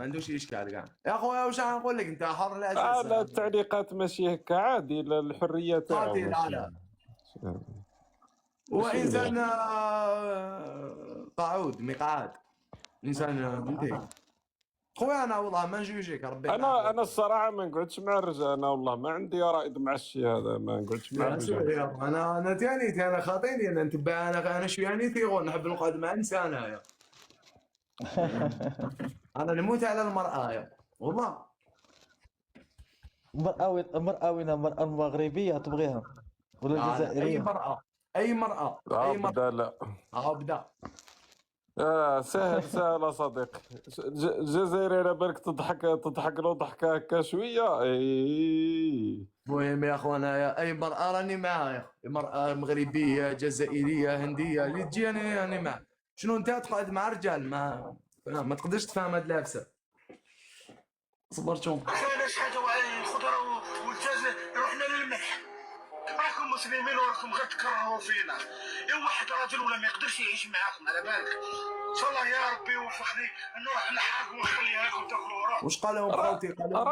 ما عندوش اشكال كاع يا خويا. واش غنقول لك انت حر لا العزيز. التعليقات ماشي هكا عادي، الحريه تاعو خاطي لا ماشي لا هو ماشي انسان قاعود مقعد انسان فهمتي خويا. انا والله ما نجوجيك ربي انا الصراحه ما نقعدش مع الرجال، انا والله ما عندي رائد مع الشيء هذا، ما نقعدش مع يا الرجال. سوري انا تاني انا خاطيني انا نتبع انا شو يعني ثيغون نحب نقعد مع انسان يا انا نموت على المرأة يا والله. المرأة وين؟ المرأة المغربية تبغيها ولا لا لا اي الجزائرية؟ مرأة اي مرأة اي مرأة. ابدا لا. ابدا سهل سهل صديقي. الجزائري على بالك تضحك له ضحكه هكا شويه المهم يا اخوانا يا اي مرأة راني معاها يا مرأة مغربية جزائرية هندية اللي تجي راني معاها. شنو انت تقعد مع رجال ما تقدرش تفهم هاد العفسة. صبر شوف علاش حاجه وعلي الخضره والدجاج رحنا للملح. راكم مسلمين وراكم غير تكرهوا فينا. يا واحد راجل ولا ما يقدرش يعيش معاكم على بالك. ان شاء الله يا ربي يوفقني نروح نحرق ونخليها لكم تاكلوا روح. واش قال لهم خوتي؟ قال لهم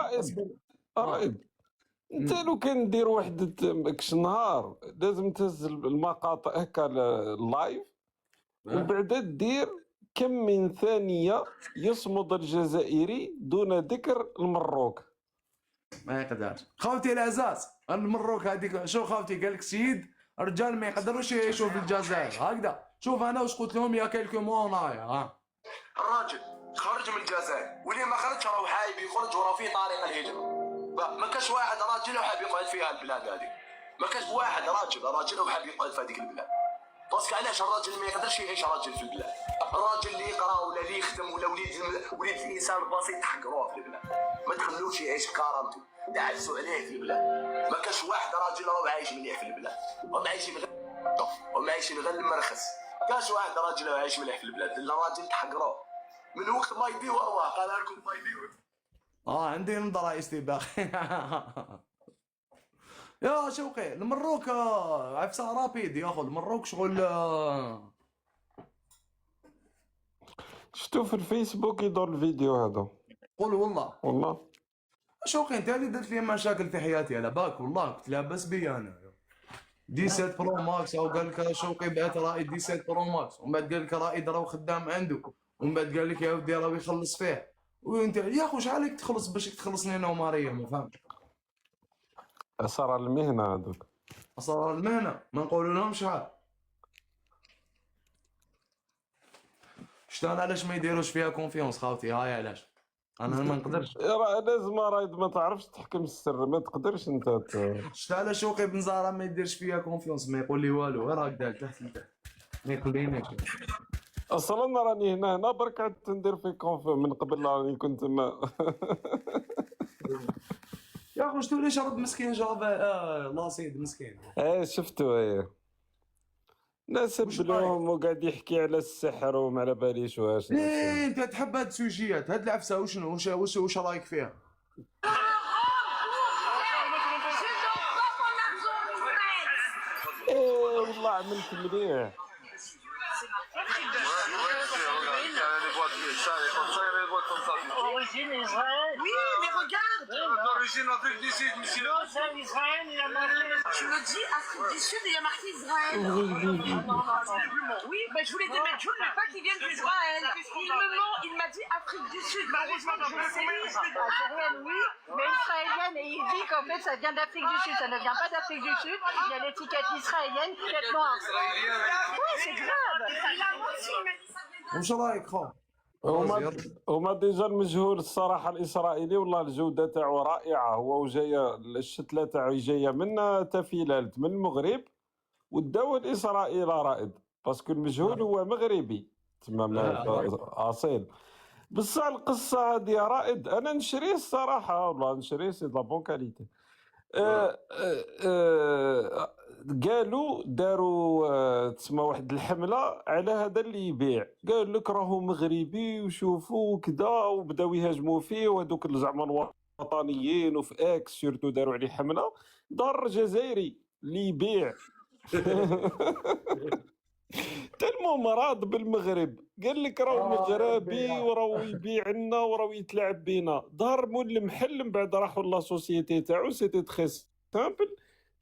رائد انت لو كان دير واحد كش نهار لازم تهز المقاطع هكا اللايف ومن بعد دير كم من ثانيه يصمد الجزائري دون ذكر المروك. ما يقدرش خوتي العزاز. المروك هذيك شو خوتي قال لك سيد الرجال ما يقدروش يعيشوا في الجزائر هكذا. شوف انا واش قلت لهم يا كيلكو مو هنايا الراجل خرج من الجزائر واللي ما خرجش راه حايب يخرج وراه في طريق الهجره. ما كاش واحد راجل وحاب يقعد فيها البلاد هذه. ما كاش واحد راجل وحاب يقعد في هذيك البلاد. باسكو علاش الراجل ما يقدرش يعيش راجل في البلاد؟ الراجل اللي يقرا ولا اللي يخدم ولا وليد الانسان البسيط تحقروه في البلاد. ما تخلوش يعيش كرامته دعسوا عليه في البلاد. ما كاش واحد راجل راه عايش مليح في البلاد. هم عايشين غير المرخص. كاش واحد راجل عايش مليح في البلاد الا راجل تحقروه من وقت ما يبيو ارواح. قال لكم ما يبيو عندي نظرة استباقي يا شوقي المروك عفسة رابيد يا اخو. المروك شغل شفتو في الفيسبوك يدور الفيديو هذا. قول والله شوقي انت اللي درت لي مشاكل في حياتي على بالك والله كنت لاباس بيا انا. دي 7 برو ماكس او قال لك شوقي بعت رائد دي 7 برو ماكس ومن بعد قال لك رائد راه خدام عنده ومن بعد قال لك يا ودي راه يخلص فيه. وانت يا اخو شحال تخلص باش تخلصني انا وماريا ما فهمتش. صار المهنه هذوك صار المهنه ما نقولوا لهم شحال. شتان علاش ما يديروش فيها كونفيونس خاوتي. هاي علاش انا ما نقدرش. لازم رايد ما تعرفش تحكم السر، ما تقدرش انت شتا على شوقي بن زهره ما يديرش فيها كونفيونس ما يقول لي والو غير هكذا تحت لتحت ما يخلينيش. اصلا راني هنا برك عدت ندير في كونفيون من قبل راني كنت ما يا اخو شتو لي شرب مسكين جاب لاصيد مسكين. شفتو ناس بلوم وقاعد يحكي على السحر وما على باليش واش. انت تحب هاد السوجيات هاد العفسه وشنو واش رايك فيها؟ والله عملت مليح. Origine Israël. Oui, mais regarde. D'origine Afrique du Sud, monsieur. Non, c'est Israël, il a marqué. Tu me dis Afrique du Sud et il y a marqué Israël. Oui, mais je voulais dire, mais je ne veux pas qu'il vienne d'Israël. Il m'a dit Afrique du Sud. Malheureusement, je sais algérienne, oui, mais israélienne. Et il dit qu'en fait, ça vient d'Afrique du Sud. Ça ne vient pas d'Afrique du Sud. Il y a l'étiquette israélienne, tête noire. Oui, c'est grave. واش رايك خو؟ هما ديجا المجهول الصراحه الاسرائيلي والله الجوده تاعو رائعه. هو وجايه الشتله تاعو جايه من تافيلالت من المغرب وداو الاسرائيل رائد باسكو المجهول هو مغربي تمام اصيل. بصح القصه هذه رائد انا نشريه الصراحه والله نشريه سي لا بون كاليتي. قالوا داروا تسمى واحد الحمله على هذا اللي يبيع. قال لك راهو مغربي وشوفوا كذا وبداو يهاجموا فيه وهذوك زعما الوطنيين وفي اكس سيرتو داروا عليه حمله. دار جزائري اللي يبيع تلمو مراد بالمغرب، قال لك راهو مغربي وراهو يبيع لنا وراهو يتلاعب بينا. ظهر مول المحل من بعد راحوا لا سوسيتي تاعو سيتي تخي سامبل،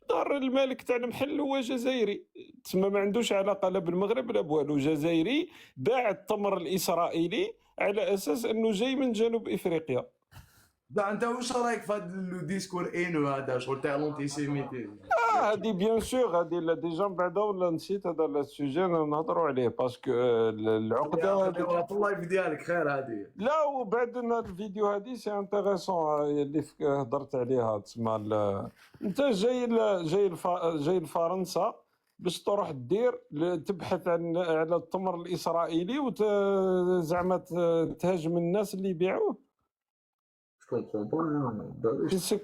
ظهر المالك تاع المحل هو جزائري، تسمى ما عندوش علاقه لا بالمغرب لا بوالو، جزائري باع التمر الاسرائيلي على اساس انه جاي من جنوب افريقيا. دا انت واش رايك في هذا الديسكور انو هذا شغل تاع لونتيسيميتي؟ هادي بيان سور، هادي لا ديجا من بعد ولا نسيت هذا السوجي نهضروا عليه باسكو العقده هادي. في اللايف ديالك خير هذه. لا وبعد هاد الفيديو هادي سي انتريسون اللي هضرت عليها، تسمى انت جاي لفرنسا باش تروح دير تبحث على التمر الاسرائيلي زعما تهاجم الناس اللي يبيعوه. سي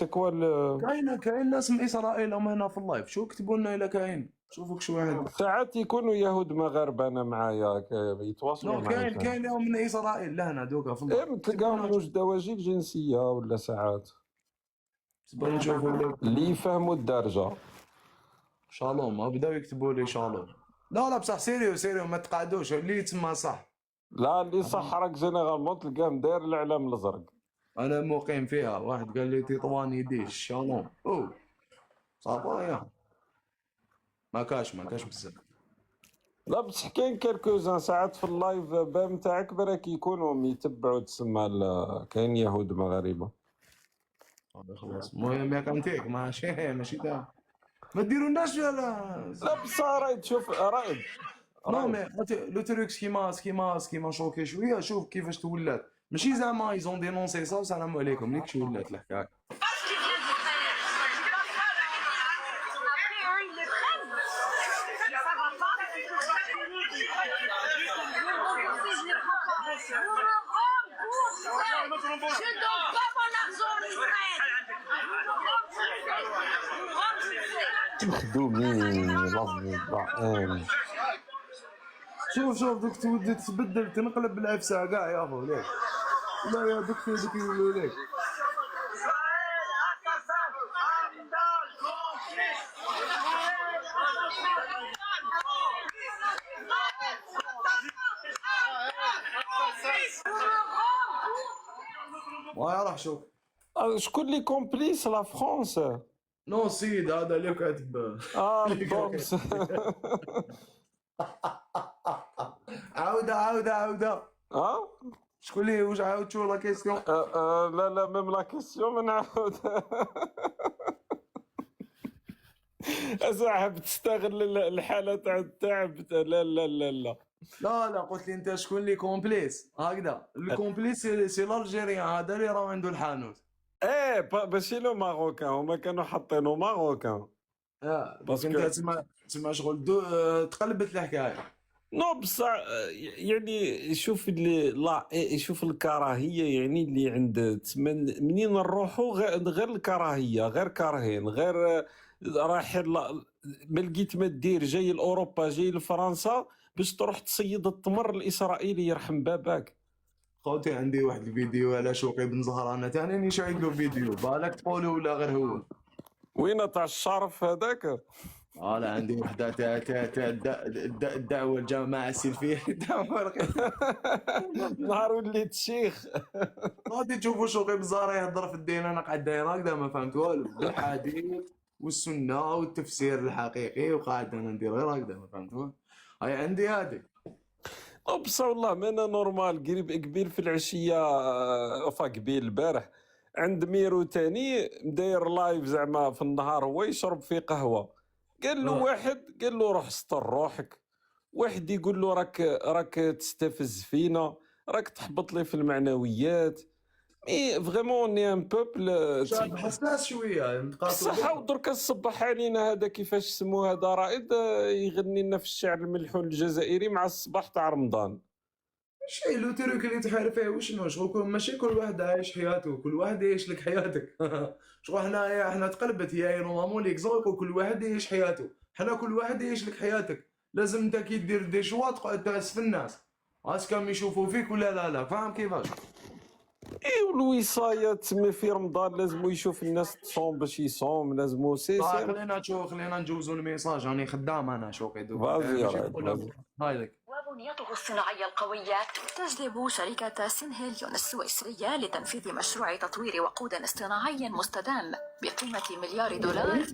كوا كاين ناس من اسرائيل هم هنا في اللايف، شو كتبوا لنا الا كاين؟ شوفوا شو واحد. ساعات يكونوا يهود مغاربه انا معايا يتواصلوا نو معايا. كاين يوم من اسرائيل لهنا دوكا في اللايف. تلقاهم جوج دواجن جنسيه ولا ساعات تبغى نشوفوا اللي يفهموا الدارجه. شالوم بداو يكتبوا لي شالوم. لا بصح سيريو ما تقعدوش اللي يتسمى صح. لا اللي صح راك جينيرالمون تلقاهم داير الاعلام الازرق. انا مقيم فيها، واحد قال لي تطوان يديش شالوم صافا ما كاش بزاف. لا بصح كاين كالكوزان ساعات في اللايف بام تاعك براك يكونوا يتبعوا تسمى كاين يهود مغاربه. خلاص المهم يا كنتيك ماشي دا ما ديرولناش لا بصح رايد تشوف رايد نو مي لو تروك سكيما شوكي شويه. شوف كيفاش تولات، ماشي زعما ايزون دينونسي صا السلام عليكم ليك شو ولات الحكايه. مخدومين لفظ شوف دوك تودي تبدل تنقلب بالعفسه كاع يا خو ليك. لا يا دوك يقولوا لك واه راح شوف شكون اللي كومبليس لا فرونس. نو سيد هذا اللي كاتب بوكس عاودة شكون اللي واش عاود شو لا كيسيون؟ لا ميم لا كيسيون ما نعاود. أصاحب تستغل الحالة تاع التعب. لا قلت لي انت شكون اللي كومبليس هكذا. الكومبليس سي الجيريان هذا اللي راه عنده الحانوت. ماشي لو ماروكان، هما كانوا حاطينو ماروكان. باسكو انت تسمى شغل تقلبت الحكايه. نو بصح يعني شوف اللي لا شوف الكراهيه يعني اللي عند تسمى منين نروحوا غير الكراهيه، غير كارهين، غير رايحين ما لقيت ما دير جاي لاوروبا جاي لفرنسا باش تروح تصيد التمر الاسرائيلي يرحم باباك. خوتي عندي واحد الفيديو على شوقي بن زهران تاني نشاهد له فيديو بالك تقولوا ولا غير هو وين تاع الشرف هذاك. لا عندي وحده تاع الدعوه الجماعه السلفيه الدعوه نهار وليت شيخ. غادي تشوفوا شوقي بن زهران يهضر في الدين انا قاعد داير هكذا ما فهمت والو. الحديث والسنه والتفسير الحقيقي وقاعد انا ندير غير هكذا ما فهمت والو. هاي عندي هذه بصح والله ما انا نورمال قبيل في العشيه قبيل البارح عند ميرو تاني داير لايف زعما في النهار هو يشرب فيه قهوه. قال له واحد قال له روح استر روحك، واحد يقول له راك تستفز فينا، راك تحبط لي في المعنويات. مي فريمون ني ان بوبل حساس شويه صح. ودرك الصباح علينا هذا كيفاش سموه هذا رائد يغني لنا في الشعر الملحون الجزائري مع الصباح تاع رمضان. شي لو تروك اللي تحار فيه وشنو شغل ماشي كل واحد عايش حياته، كل واحد يعيش لك حياتك. شغل حنا تقلبت هي نورمالمون ليكزومبل كل واحد يعيش حياته، حنا كل واحد يعيش لك حياتك. لازم انت كي دير دي شوا تقعد تعس في الناس اسكام يشوفوا فيك ولا لا فاهم كيفاش. اي والوصايه تسمى في رمضان لازم يشوف الناس تصوم باش يصوم، لازم سي خلينا نجوزوا الميساج، راني خدام انا شوقي دوك فازي ماشي رايت نقول فازي. لك هايلك. وبنيته الصناعية القوية تجذب شركة سينهيليون السويسرية لتنفيذ مشروع تطوير وقود اصطناعي مستدام بقيمة $1 مليار.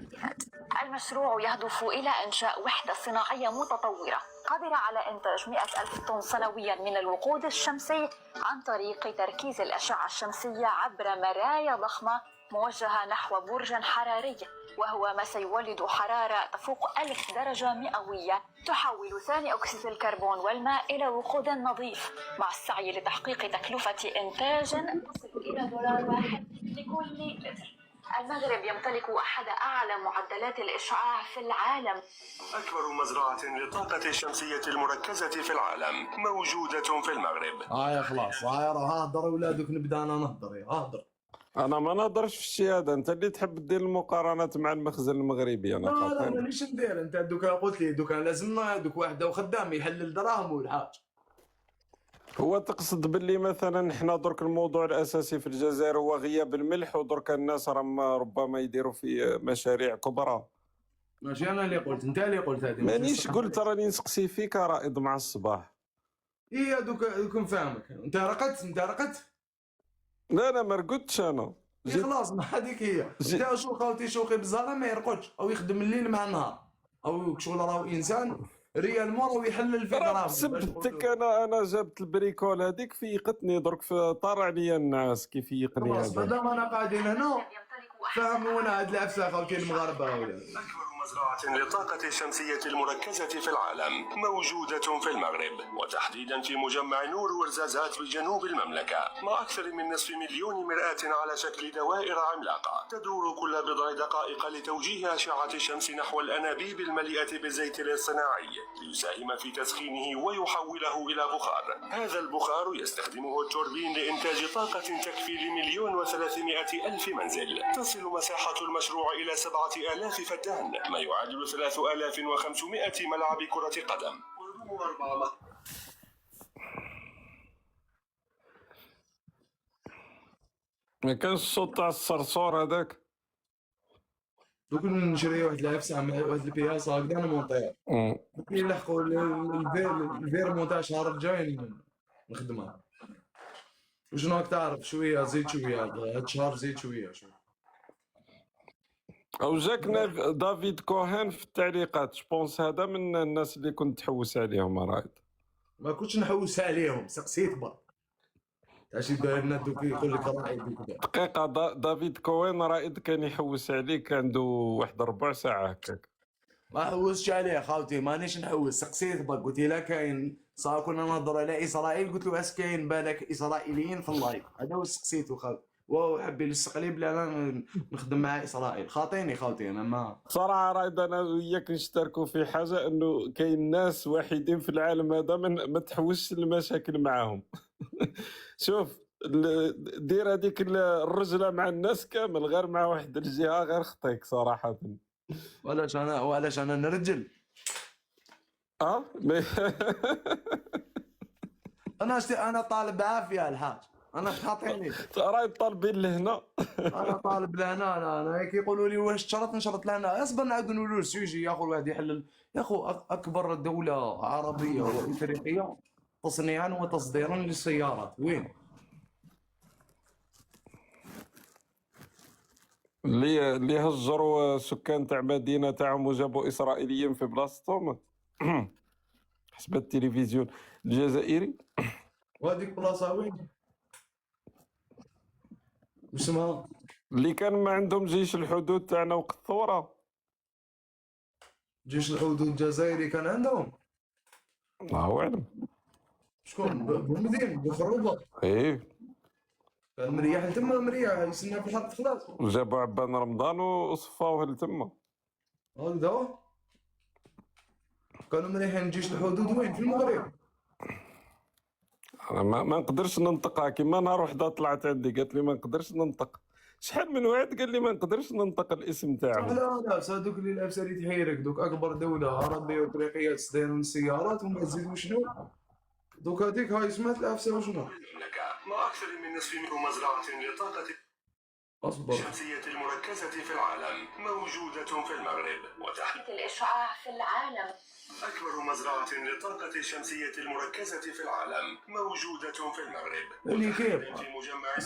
المشروع يهدف إلى إنشاء وحدة صناعية متطورة قادرة على إنتاج 100,000 طن سنويا من الوقود الشمسي عن طريق تركيز الأشعة الشمسية عبر مرايا ضخمة موجهة نحو برج حراري، وهو ما سيولد حرارة تفوق 1000 درجة مئوية تحول ثاني أكسيد الكربون والماء إلى وقود نظيف، مع السعي لتحقيق تكلفة إنتاج تصل إلى $1 لكل لتر. المغرب يمتلك أحد أعلى معدلات الإشعاع في العالم. أكبر مزرعة للطاقة الشمسية المركزة في العالم موجودة في المغرب. هاي خلاص، هاي راه هدر اولادك، نبدا انا نهضر. هدر انا ما نهضرش في الشيء هذا، انت اللي تحب دير المقارنات مع المخزن المغربي. انا لا لا خاطر مانيش ندير. انت دوكا قلت لي دوكا لازمنا دوك واحد وخدام يحلل دراهم والحاج. هو تقصد باللي مثلا حنا درك الموضوع الاساسي في الجزائر هو غياب الملح، ودرك الناس راهم ربما يديروا في مشاريع كبرى. ماشي انا اللي قلت، انت اللي قلت هذه. مانيش قلت، راني نسقسي فيك رائد مع الصباح. ايه دوك نفهمك. انت رقدت لا انا ما رقدتش انا. إيه خلاص، ما هذيك هي. انت شو خاوتي شوقي بالزهره ما يرقدش او يخدم الليل مع النهار، او شغل راهو انسان ريال مور ويحلل في دراهم. سبتك انا جابت البريكول هذيك فيقتني درك طار عليا الناس كيف يقني خلاص هذا. مادام انا قاعدين هنا فهمونا هاد العفسه خاوتي المغاربه ولا. أكبر مزرعة للطاقة الشمسية المركزة في العالم موجودة في المغرب، وتحديدا في مجمع نور ورزازات بجنوب المملكة، مع أكثر من نصف مليون مرآة على شكل دوائر عملاقة تدور كل بضع دقائق لتوجيه أشعة الشمس نحو الأنابيب المليئة بالزيت الاصطناعي ليساهم في تسخينه ويحوله إلى بخار. هذا البخار يستخدمه التوربين لإنتاج طاقة تكفي ل1,300,000 منزل. تصل مساحة المشروع إلى 7,000 فدان، ما يعادل 3,500 ملعب كرة قدم. ما كانش الصوت تاع الصرصور هذاك. دوك نشري واحد العفسه مع واحد البياسه هكذا انا مونطيها. يلحقوا الفير مونتاج الشهر الجاي نخدمها. وشنو راك تعرف شويه زيد شويه هاد الشهر زيد شويه شويه. او جاكنا دافيد كوهين في التعليقات، جبونس هذا من الناس اللي كنت تحوس عليهم رائد. ما كنتش نحوس عليهم، سقسيت برك. اش بنات دوك يقول لك رائد وكذا. دقيقة دافيد كوهين رائد كان يحوس عليك، عنده واحد ربع ساعة هكاك. ما حوستش عليه خاوتي، مانيش نحوس، سقسيت برك. قلت له كاين صار كنا نهضر على اسرائيل، قلت له اش كاين بالك اسرائيليين في اللايف. هذا هو سقسيتو خاوتي، وهو حب يلصق لي بلا انا نخدم مع اسرائيل. خاطيني خاوتي انا ما صراحة رائد انا وياك نشتركوا في حاجة، انه كاين ناس وحيدين في العالم هذا ما تحوسش المشاكل معاهم. شوف دير هذيك الرجلة مع الناس كامل، غير مع واحد الجهة غير خطيك صراحة. وعلاش انا نرجل. انا طالب عافيه الحاج، انا خاطيني. راهي طالبين لهنا. انا طالب لهنا. انا هيك يقولوا لي واش تشرط نشرط لهنا. اصبر نعاود نقولوا السويجي يا اخو واحد يحلل. يا اخو اكبر دوله عربيه وافريقيه تصنيعا وتصديرا للسيارات وين؟ اللي هجروا سكان تاع مدينه تاعهم وجابوا اسرائيليين في بلاصتهم حسب التلفزيون الجزائري. وهذيك بلاصه وين؟ واسمها اللي كان ما عندهم جيش الحدود تاعنا وقت الثوره. جيش الحدود الجزائري كان عندهم. الله اعلم. شكون؟ بومدين بخروبه. ايه كان مريح لتما، مريح يستنى في الحرب خلاص. وجابوا عبان رمضان وصفاوه لتما. هكذا كانوا مريحين. جيش الحدود وين؟ في المغرب. انا ما نقدرش ننطقها. كيما نهار وحده طلعت عندي قالت لي ما نقدرش ننطق. شحال من واحد قال لي ما نقدرش ننطق الاسم تاعو. لا هذوك اللي لابسه اللي تحيرك دوك اكبر دوله عربيه وافريقيه تصدر السيارات وما تزيدوا شنو. دوك هذيك هاي سمعت لابسه وشنو. مع أكثر من نصف مليون مزرعة للطاقة اصبر. الشمسية المركزة في العالم موجودة في المغرب، وتحت الإشعاع في العالم. أكبر مزرعة للطاقة الشمسية المركزة في العالم موجودة في المغرب، اللي كيف؟ وتحديداً في مجمع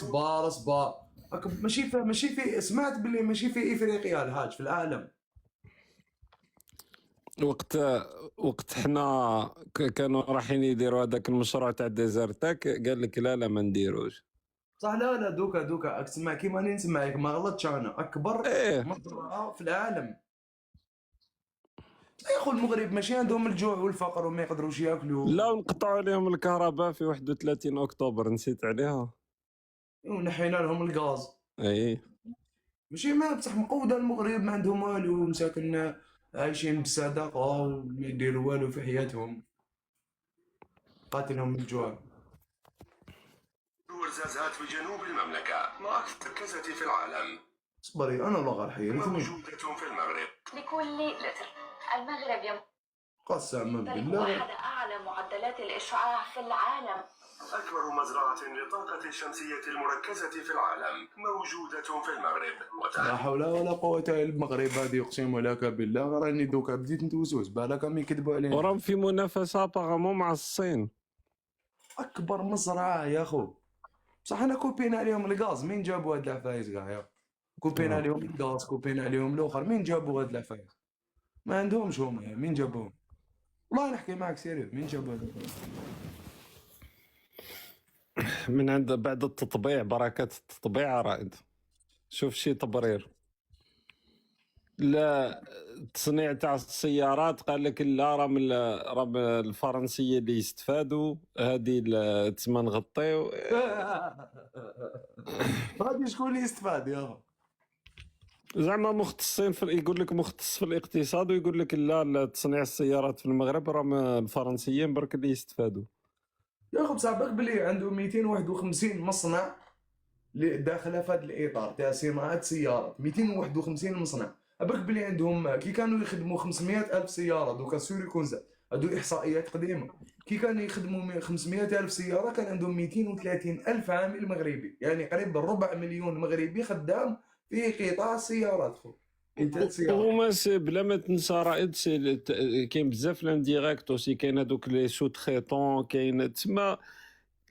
اصبر. ماشي في سمعت باللي ماشي في افريقيا الحاج في العالم. وقت حنا كانوا رايحين يديروا هذاك المشروع تاع ديزرتاك، قال لك لا ما نديروش. صح. لا دوكا تسمع كيما راني نسمعك، ما غلطتش انا. اكبر ايه مزرعه في العالم. يا اخو المغرب ماشي عندهم الجوع والفقر وما يقدروش ياكلوا. لا، ونقطعوا عليهم الكهرباء في 31 اكتوبر، نسيت عليها. ونحينا لهم الغاز. اي ماشي ما بصح مقودة المغرب ما عندهم والو، مساكن عايشين بالصدقة وما يديروا والو في حياتهم، قاتلهم الجوع. ورزازات في جنوب المملكة مع أكثر مركزة في العالم اصبري انا والله الحيرتني. موجودة في المغرب. لكل لتر المغرب قسما يمتلك بالله. أحد أعلى معدلات الإشعاع في العالم. أكبر مزرعة للطاقة الشمسية المركزة في العالم موجودة في المغرب، لا وتحت حول ولا قوة الا المغرب هذه، اقسم لك بالله راني دوكا بديت نتوسوس بالك راهم يكذبوا علينا. وراهم في منافسه ابارامون مع الصين. اكبر مزرعة يا خو، بصح انا كوبينا عليهم الغاز. مين جابوا هاد العفايس كاع يا؟ كوبينا عليهم الغاز، كوبينا عليهم الاخر. مين جابوا هاد العفايس؟ ما عندهمش هما. مين جابوهم؟ والله نحكي معك سيريو، مين جابوا هاد العفايس؟ من عند بعد التطبيع، بركات التطبيع رائد. شوف شي تبرير. لا، التصنيع تاع السيارات قال لك لا، راهم الفرنسيه اللي يستفادوا، هذه تسمى نغطيو. غادي شكون اللي يستفاد يا اخو؟ زعما مختصين يقول لك مختص في الاقتصاد، ويقول لك لا تصنيع السيارات في المغرب راهم الفرنسيين برك اللي يستفادوا. يا اخو بصح بالك بلي عنده 251 مصنع اللي داخله في هذا الاطار تاع صناعه سيارات. 251 مصنع. بالك بلي عندهم كي كانوا يخدموا 500 الف سياره، دوكا سوري يكون زاد، هادو احصائيات قديمه. كي كانوا يخدموا 500 الف سياره كان عندهم 230 الف عامل مغربي، يعني قريب ربع مليون مغربي خدام في قطاع السيارات. خو انتاج السيارات. وما بلا ما تنسى رائد، كاين بزاف لانديريكت اوسي، كاين هذوك لي سو تريتون، كاين تما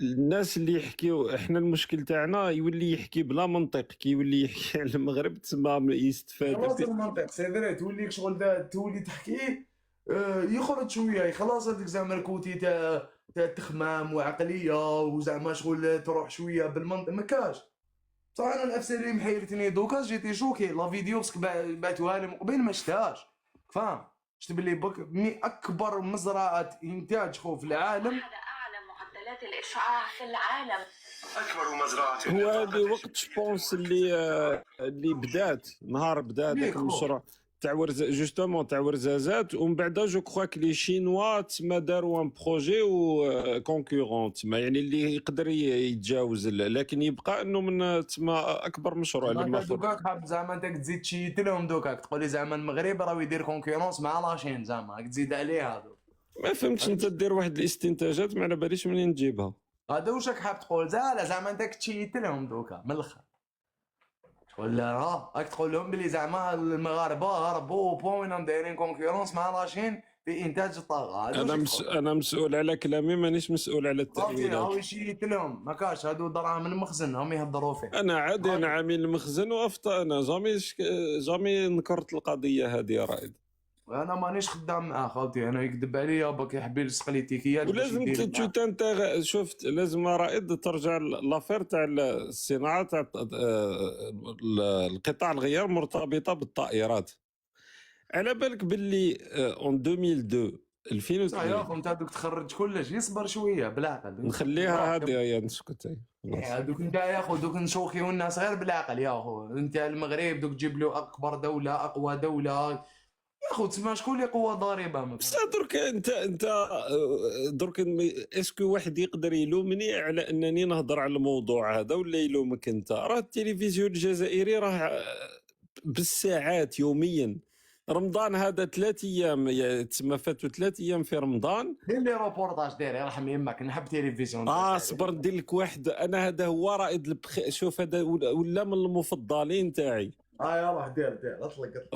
الناس اللي يحكيو. احنا المشكل تاعنا يولي يحكي بلا منطق، كي يولي يحكي على المغرب تما يستفاد. خلاص المنطق سي فري، تولي شغل تولي تحكي يخرج شويه، خلاص هذيك زعما الكوتي تاع تخمام وعقليه وزعما شغل تروح شويه بالمنطق ما كاش. صح انا الافسر اللي محيرتني دوكا جيتي شوكي لا فيديو باسكو بعتوها لي من قبل ما شفتهاش، فاهم؟ شفت باللي اكبر مزرعه انتاج خو في العالم. أحد أعلى معدلات الإشعاع في العالم. أكبر مزرعة هو هذا للطاقة وقت جوبونس اللي بدات نهار بدا هذاك المشروع تاع جوستومون تاع ورزازات، ومن بعد جو كخوا لي شينوا تما داروا ان بروجي و كونكورون تما، يعني اللي يقدر يتجاوز، لكن يبقى انه من تما اكبر مشروع اللي ما دوكا حاب زعما انت تزيد تشيت لهم دوكا تقول لي زعما المغرب راه يدير كونكورونس مع لاشين، زعما تزيد عليها. ما فهمتش. انت دير واحد الاستنتاجات ما على باليش منين تجيبها. هذا واش راك حاب تقول؟ زعما انت تشيت لهم دوكا من الاخر، ولا راك تقول لهم بلي زعما المغاربه هربوا بوين دايرين كونكورونس مع لاشين في انتاج الطاقه. انا مسؤول على كلامي، مانيش مسؤول على التأويلات. هاو يشيت لهم ما كاش، هادو دراهم من المخزن هم يهضروا فيه. انا عادي، انا عامل المخزن وافطا، انا جامي نكرت القضيه هذه يا رائد. انا مانيش خدام معاه خوتي، انا يكذب عليا باك يحب يلصق لي تيكيات. ولازم انت شفت لازم رائد ترجع لافير تاع الصناعه تاع القطاع الغيار مرتبطه بالطائرات. على بالك باللي اون 2002 صح يا اخو انت دوك تخرج كلش، يصبر شويه بالعقل. نخليها هذه يا نسكت. دوك انت يا اخو دوك نشوكيو الناس غير بالعقل يا اخو. انت المغرب دوك تجيب له اكبر دوله اقوى دوله يا اخو، تسمى شكون اللي قوه ضاربه بس درك انت درك اسكو واحد يقدر يلومني على انني نهضر على الموضوع هذا ولا يلومك انت؟ راه التلفزيون الجزائري راه بالساعات يوميا رمضان هذا 3 ايام تسمى فاتوا 3 ايام في رمضان. دير لي روبورتاج دير يرحم يمك، نحب تلفزيون. صبر ندير لك واحد. انا هذا هو رائد شوف هذا ولا من المفضلين تاعي. يلا دير اطلق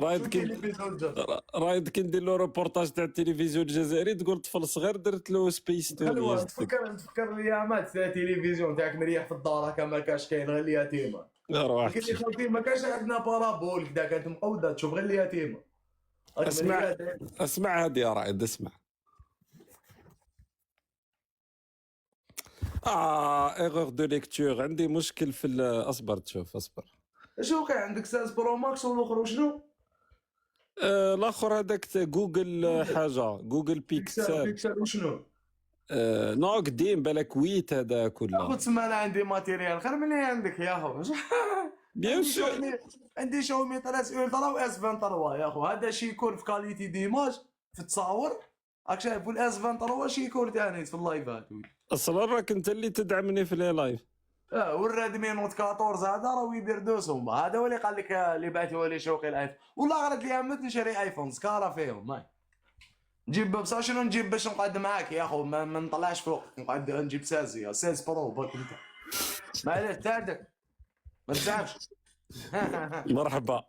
رايد كي ندير له روبورتاج تاع التلفزيون الجزائري تقول طفل صغير درت له سبيس توني. تفكر الايامات تاع التلفزيون تاعك مريح في الدار هكا ما كاش كاين غير اليتيمه. روح قلت لي خوتي ما كانش عندنا بارابول كذا كانت مقوده تشوف غير اليتيمه. اسمع هذه يا رائد اسمع. ايغور دو ليكتور عندي مشكل في اصبر تشوف اصبر. شو كان عندك 16 برو ماكس والاخر شنو؟ الاخر هذاك جوجل حاجه جوجل بيكسل وشنو؟ نوع قديم بالك ويت هذا كله. اخو تسمى انا عندي ماتيريال خير من اللي عندك يا اخو. بيان سور عندي شاومي 3 الترا و اس 23 يا اخو. هذا شيكور في كاليتي ديماج في التصاور راك شايف. والاس 23 شيكور ثاني في اللايفات. اصلا راك انت اللي تدعمني في لي لايف. والريدمي نوت 14 هذا راه يدير دوسهم. هذا هو اللي قال لك اللي بعثوا لي شوقي الايفون. والله غرد لي امت نشري ايفون سكارا فيهم. ماي نجيب بصح شنو نجيب باش نقعد معاك يا اخو. ما نطلعش فوق نقعد نجيب 16 برو برك انت. معليش تاعك ما تزعفش. مرحبا.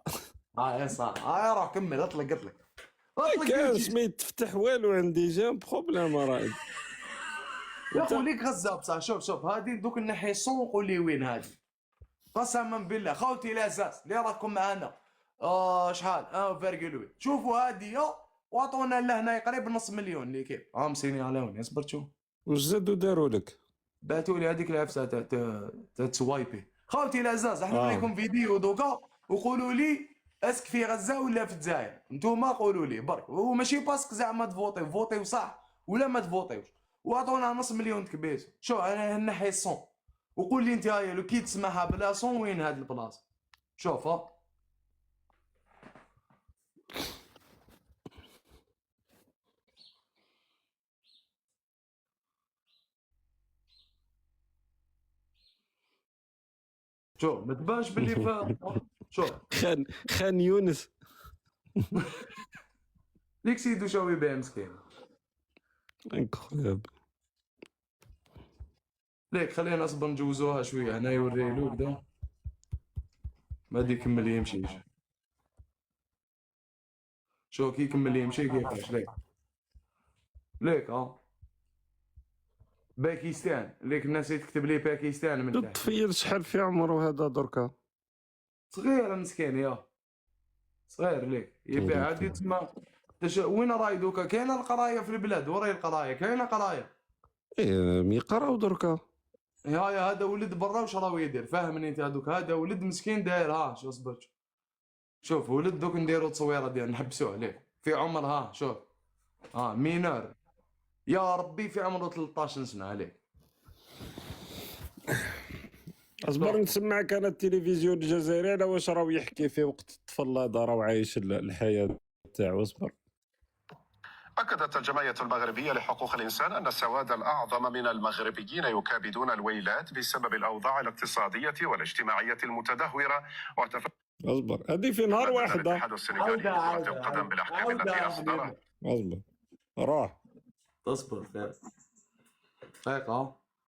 يا صاح روح كمل اطلق. كاش ما يتفتح والو عندي جام بروبليم رائد. يا اخو ليك غزه بصح. شوف هادي دوك الناحيه الصون قول لي وين هادي. قسما بالله خوتي لازاس اللي راكم معانا شحال فيرجل. شوفوا هادي وعطونا لهنا قريب نص مليون اللي كيف مسيني عليوني. اصبر شوف واش زادوا داروا لك. بعثوا لي هذيك العفسه تاع تسوايبي. خوتي لازاز احنا نوريكم فيديو دوكا وقولوا لي اسك في غزه ولا في الجزائر. نتوما قولوا لي برك. وماشي باسك زعما فوطيو صح ولا ما تفوطيوش. وعطونا نص مليون تكبيس. شو انا الناحيه الصون وقول لي انت هاي لو كي تسمعها بلا صون وين هاد البلاصه. شوف شوف ما تبانش باللي شوف خان يونس. ليك سيدو شاوي بها مسكين. انكرويبل. ليك خلينا نصبر نجوزوها شويه هنا يوريلو كدا ما دي يكمل يمشي. شو كي يكمل يمشي كيفاش. ليك باكستان. ليك الناس تكتب لي باكستان من تحت. تطفيل شحال في عمره هذا دركا. صغير مسكين صغير. ليك يبيع هادي تسمى وين راهي دوكا. كاينه القرايه في البلاد. وراي القرايه كاينه قرايه. يقراو دركا. هذا ولد برا واش راهو يدير فاهمني انت. هذوك هذا ولد مسكين داير شو اصبر شوف ولد دوك نديرو تصويره ديال نحبسوه عليه في عمر شوف مينور يا ربي في عمره 13 سنه عليه. اصبر نسمعك انا التلفزيون الجزائري على واش راهو يحكي في وقت الطفل هذا راهو عايش الحياه تاعو. اصبر. أكدت الجمعية المغربية لحقوق الإنسان أن السواد الأعظم من المغربيين يكابدون الويلات بسبب الأوضاع الاقتصادية والاجتماعية المتدهورة. اصبر هذه في نهار واحد. الاتحاد السنغالي لكرة القدم بالأحكام التي أصدرها. اصبر روح تصبر فيق